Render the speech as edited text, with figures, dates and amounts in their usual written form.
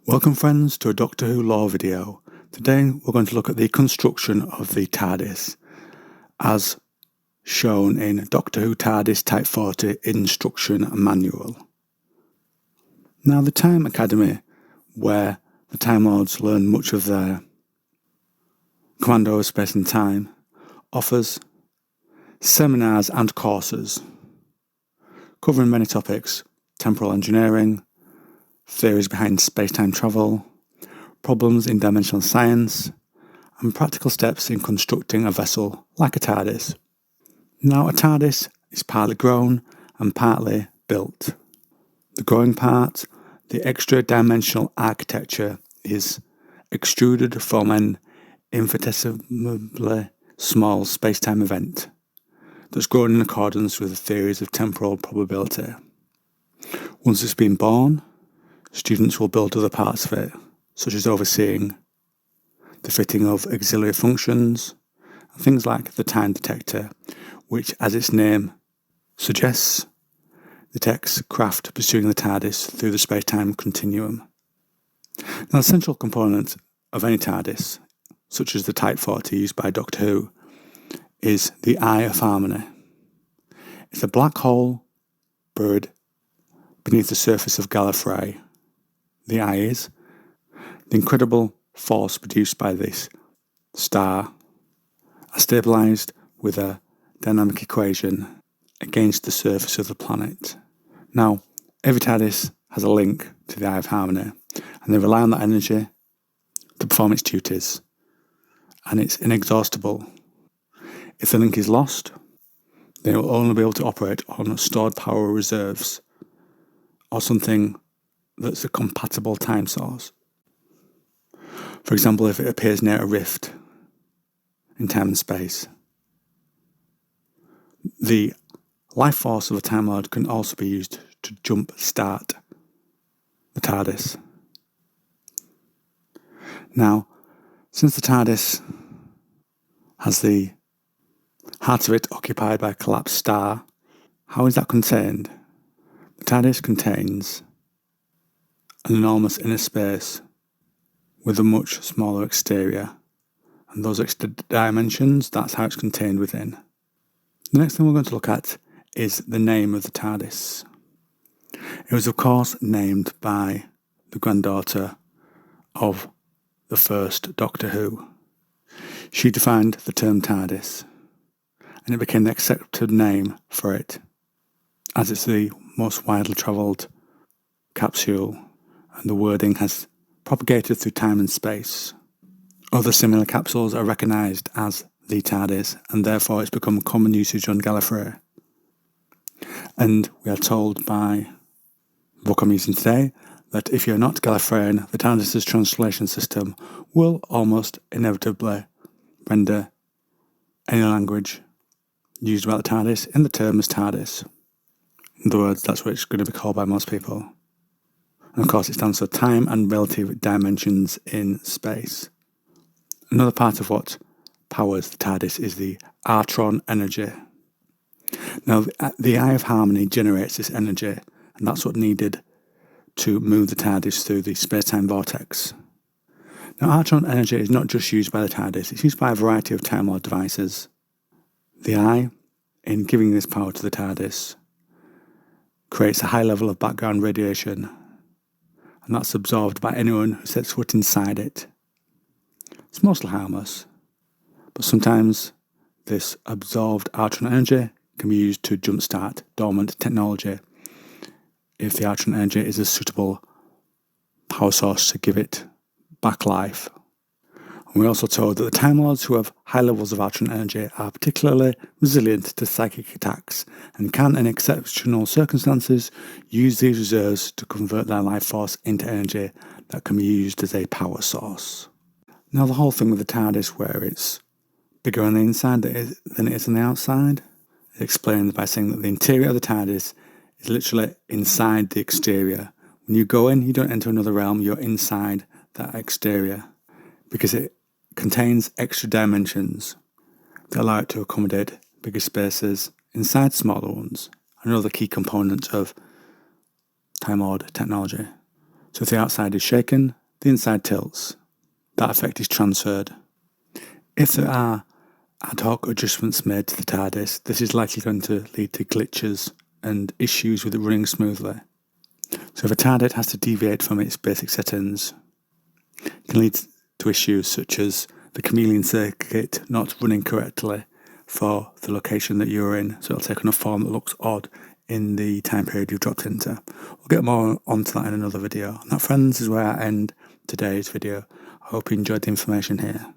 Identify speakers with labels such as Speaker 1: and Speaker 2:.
Speaker 1: Welcome friends to a Doctor Who lore video. Today we're going to look at the construction of the Tardis as shown in Doctor Who Tardis Type 40 Instruction Manual. Now the Time Academy, where the Time Lords learn much of their command over space and time, offers seminars and courses covering many topics: temporal engineering, theories behind space-time travel, problems in dimensional science, and practical steps in constructing a vessel like a TARDIS. Now, a TARDIS is partly grown and partly built. The growing part, the extra-dimensional architecture, is extruded from an infinitesimally small space-time event that's grown in accordance with the theories of temporal probability. Once it's been born, students will build other parts of it, such as overseeing the fitting of auxiliary functions, and things like the time detector, which, as its name suggests, detects craft pursuing the TARDIS through the space-time continuum. Now, the central component of any TARDIS, such as the Type 40 used by Doctor Who, is the Eye of Harmony. It's a black hole buried beneath the surface of Gallifrey. The eye is the incredible force produced by this star, as stabilised with a dynamic equation against the surface of the planet. Now, every TARDIS has a link to the Eye of Harmony, and they rely on that energy to perform its duties, and it's inexhaustible. If the link is lost, they will only be able to operate on stored power reserves or something that's a compatible time source. For example, if it appears near a rift in time and space. The life force of a Time Lord can also be used to jump start the TARDIS. Now, since the TARDIS has the heart of it occupied by a collapsed star, how is that contained? The TARDIS contains an enormous inner space with a much smaller exterior, and those extra dimensions, that's how it's contained within. The next thing we're going to look at is the name of the TARDIS. It was of course named by the granddaughter of the first Doctor Who. She defined the term TARDIS, and it became the accepted name for it, as it's the most widely travelled capsule, and the wording has propagated through time and space. Other similar capsules are recognised as the TARDIS, and therefore it's become common usage on Gallifrey. And we are told by the book I'm using today that if you're not Gallifreyan, the TARDIS's translation system will almost inevitably render any language used about the TARDIS in the term as TARDIS. In other words, that's what it's going to be called by most people. And of course, it stands for time and relative dimensions in space. Another part of what powers the TARDIS is the Artron energy. Now, the Eye of Harmony generates this energy, and that's what needed to move the TARDIS through the space-time vortex. Now, Artron energy is not just used by the TARDIS, it's used by a variety of Time Lord devices. The Eye, in giving this power to the TARDIS, creates a high level of background radiation, and that's absorbed by anyone who sets foot inside it. It's mostly harmless, but sometimes this absorbed Artron energy can be used to jumpstart dormant technology if the Artron energy is a suitable power source to give it back life. And we're also told that the Time Lords who have high levels of Artron energy are particularly resilient to psychic attacks and can, in exceptional circumstances, use these reserves to convert their life force into energy that can be used as a power source. Now, the whole thing with the TARDIS, where it's bigger on the inside than it is on the outside, is explained by saying that the interior of the TARDIS is literally inside the exterior. When you go in, you don't enter another realm, you're inside that exterior, because it contains extra dimensions that allow it to accommodate bigger spaces inside smaller ones, another key component of Time Lord technology. So if the outside is shaken, the inside tilts. That effect is transferred. If there are ad hoc adjustments made to the Tardis, this is likely going to lead to glitches and issues with it running smoothly. So if a Tardis has to deviate from its basic settings, it can lead to issues such as the chameleon circuit not running correctly for the location that you're in, so it'll take on a form that looks odd in the time period you've dropped into. We'll get more onto that in another video. And that, friends, is where I end today's video. I hope you enjoyed the information here.